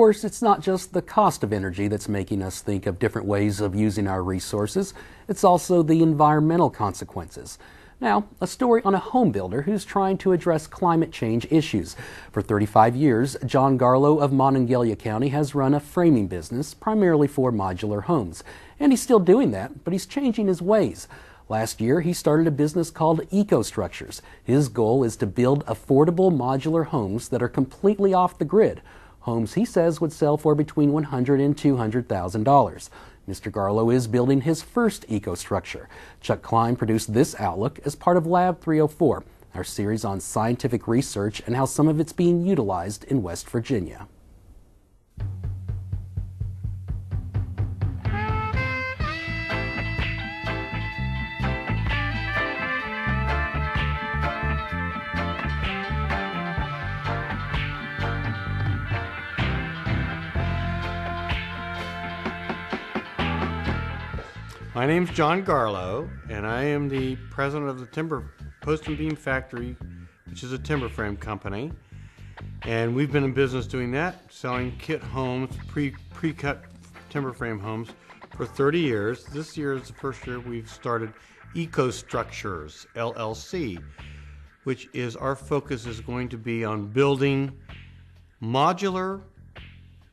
Of course, it's not just the cost of energy that's making us think of different ways of using our resources. It's also the environmental consequences. Now, a story on a home builder who's trying to address climate change issues. For 35 years, John Garlow of Monongalia County has run a framing business primarily for modular homes. And he's still doing that, but he's changing his ways. Last year, he started a business called EcoStructures. His goal is to build affordable modular homes that are completely off the grid. Homes he says would sell for between $100,000 and $200,000. Mr. Garlow is building his first EcoStructure. Chuck Kleine produced this outlook as part of Lab 304, our series on scientific research and how some of it's being utilized in West Virginia. My name's John Garlow, and I am the president of the Timber Post and Beam Factory, which is a timber frame company. And we've been in business doing that, selling kit homes, pre-cut timber frame homes for 30 years. This year is the first year we've started EcoStructures, LLC, which is our focus is going to be on building modular,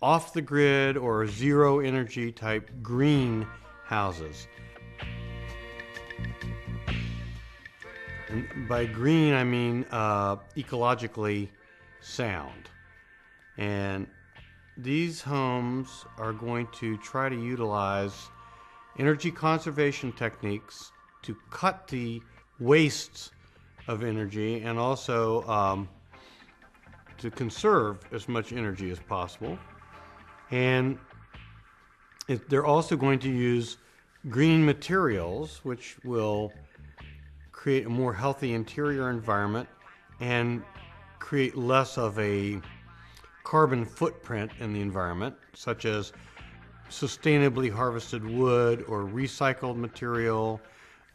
off the grid, or zero energy type green houses. And by green, I mean ecologically sound. And these homes are going to try to utilize energy conservation techniques to cut the wastes of energy and also to conserve as much energy as possible. And they're also going to use green materials, which will create a more healthy interior environment and create less of a carbon footprint in the environment, such as sustainably harvested wood or recycled material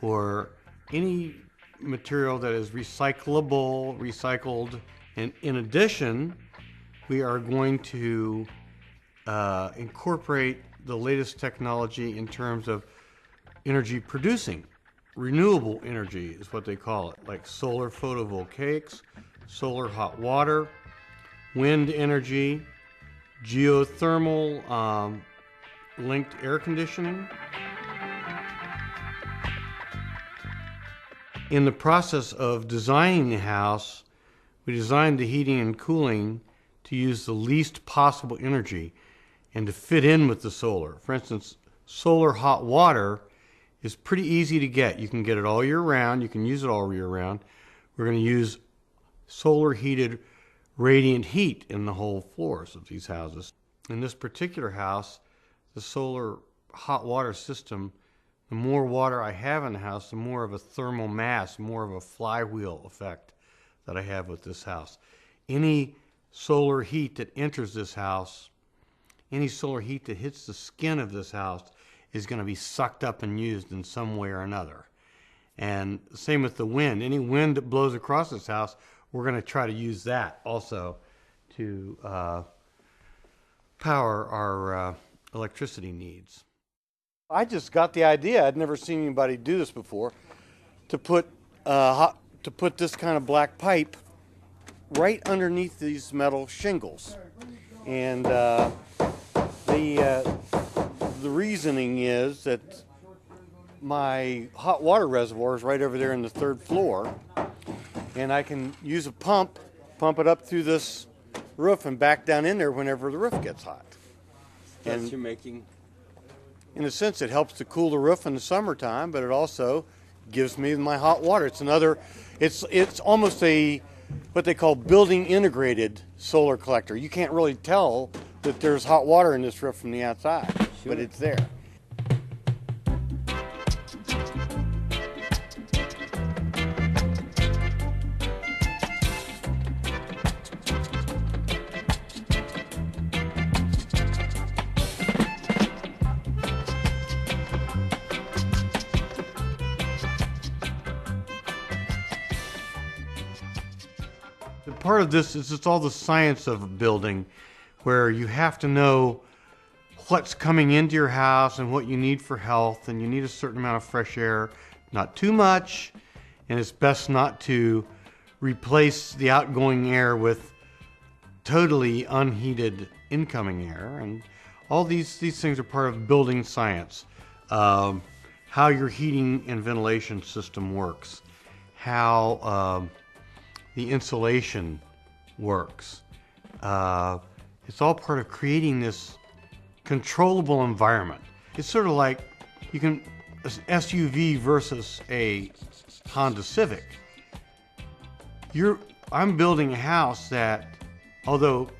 or any material that is recycled. And in addition, we are going to incorporate the latest technology in terms of energy producing. Renewable energy is what they call it, like solar photovoltaics, solar hot water, wind energy, geothermal linked air conditioning. In the process of designing the house, we designed the heating and cooling to use the least possible energy and to fit in with the solar. For instance, solar hot water is pretty easy to get. You can get it all year round. You can use it all year round. We're going to use solar heated radiant heat in the whole floors of these houses. In this particular house, the solar hot water system, the more water I have in the house, the more of a thermal mass, more of a flywheel effect that I have with this house. Any solar heat that enters this house, any solar heat that hits the skin of this house is going to be sucked up and used in some way or another. And same with the wind. Any wind that blows across this house, we're going to try to use that also to power our electricity needs. I just got the idea, I'd never seen anybody do this before, to put this kind of black pipe right underneath these metal shingles. And the reasoning is that my hot water reservoir is right over there in the third floor, and I can use a pump it up through this roof and back down in there whenever the roof gets hot. And you're making, in a sense, it helps to cool the roof in the summertime, but it also gives me my hot water. It's almost what they call building integrated solar collector. You can't really tell that there's hot water in this roof from the outside, but it's there. Part of this is it's all the science of building. where you have to know what's coming into your house and what you need for health, and you need a certain amount of fresh air, not too much, and it's best not to replace the outgoing air with totally unheated incoming air. And all these things are part of building science. How your heating and ventilation system works, how the insulation works. It's all part of creating this controllable environment. It's sort of like an SUV versus a Honda Civic. I'm building a house that, although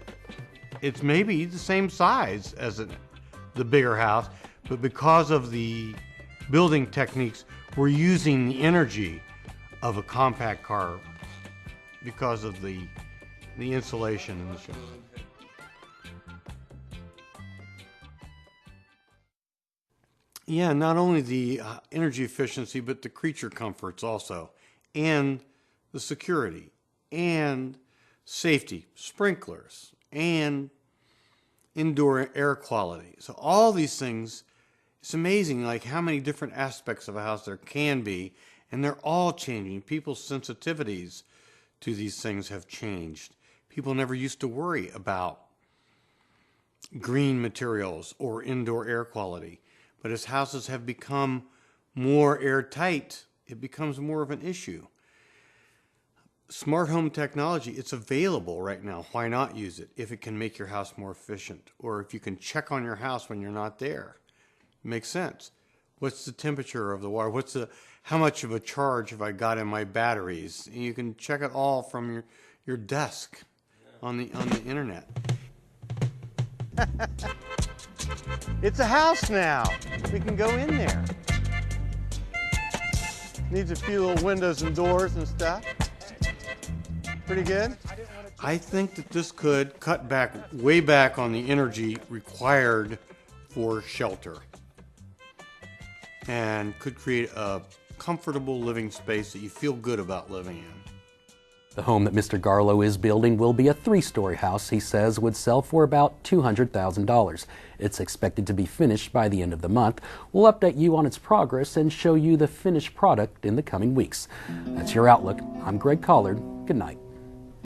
it's maybe the same size as the bigger house, but because of the building techniques, we're using the energy of a compact car because of the insulation in the shell. Yeah, not only the energy efficiency, but the creature comforts also, and the security, and safety, sprinklers, and indoor air quality. So all these things, it's amazing like how many different aspects of a house there can be, and they're all changing. People's sensitivities to these things have changed. People never used to worry about green materials or indoor air quality. But as houses have become more airtight, it becomes more of an issue. Smart home technology, it's available right now. Why not use it if it can make your house more efficient? Or if you can check on your house when you're not there. It makes sense. What's the temperature of the water? How much of a charge have I got in my batteries? And you can check it all from your desk on the internet. It's a house now. We can go in there. Needs a few little windows and doors and stuff. Pretty good. I think that this could cut back, way back on the energy required for shelter, and could create a comfortable living space that you feel good about living in. The home that Mr. Garlow is building will be a 3-story house he says would sell for about $200,000. It's expected to be finished by the end of the month. We'll update you on its progress and show you the finished product in the coming weeks. That's your Outlook. I'm Greg Collard. Good night.